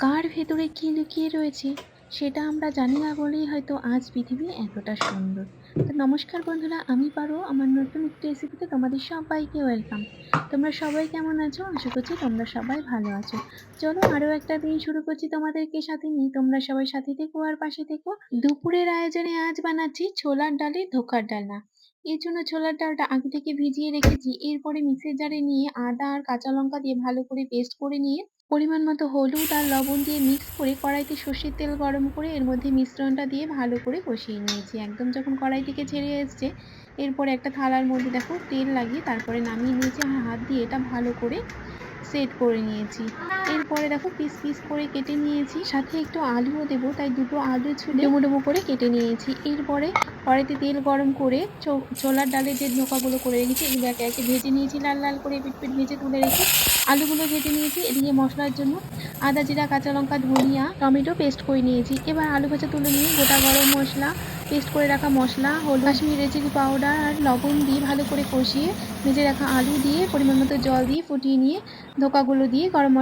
কার ভেতরে কি লুকিয়ে রয়েছে সেটা আমরা জানি না বলেই হয়তো আজ পৃথিবী এতটা সুন্দর। তো নমস্কার বন্ধুরা, আমি পারো আমার নতুন একটি রেসিপিতে তোমাদের সবাইকে ওয়েলকাম। তোমরা সবাই কেমন আছো? আশা করছি তোমরা সবাই ভালো আছো। চলো আরো একটা দিন শুরু করছি তোমাদেরকে সাথে নিয়ে। তোমরা সবাই সাথে থেকো আর পাশে থেকো। দুপুরের আয়োজনে আজ বানাচ্ছি ছোলার ডালের ধোকার ডালনা। এর জন্য ছোলার ডালটা আগে থেকে ভিজিয়ে রেখেছি, এরপরে মিক্সির জারে নিয়ে আদা আর কাঁচা লঙ্কা দিয়ে ভালো করে পেস্ট করে নিয়ে পরিমাণ মতো হলুদ আর লবণ দিয়ে মিক্স করে কড়াইতে সর্ষের তেল গরম করে এর মধ্যে মিশ্রণটা দিয়ে ভালো করে কষিয়ে নিয়েছি। একদম যখন কড়াই থেকে ছেড়ে এসছে, এরপরে একটা থালার মধ্যে দেখো তেল লাগিয়ে তারপরে নামিয়ে নিয়েছি। হাত দিয়ে এটা ভালো করে সেট করে নিয়েছি। এরপরে দেখো পিস পিস করে কেটে নিয়েছি, সাথে একটু আলুও দেবো, তাই দুটো আলু ছুলে ডুমো ডুমো করে কেটে নিয়েছি। এরপরে কড়াইতে তেল গরম করে ছোলার ডালের যে ধোকাগুলো করে রেখেছি এগুলো একে একে ভেজে নিয়েছি। লাল লাল করে পিট ভেজে তুলে রেখে আলুগুলো ভেজে নিয়েছি। এদিকে মশলার জন্য আদা জিরা কাঁচা লঙ্কা ধনিয়া টমেটো পেস্ট করে নিয়েছি। এবার আলু ভাজা তুলে নিয়ে গোটা গরম মশলা, পেস্ট করে রাখা মশলা, হলুদ, কাশ্মীরি রেড চিলি পাউডার আর লবণ দিয়ে ভালো করে কষিয়ে ভেজে রাখা আলু দিয়ে পরিমাণ মতো জল দিয়ে ফুটিয়ে নিয়ে ধোকাগুলো দিয়ে গরম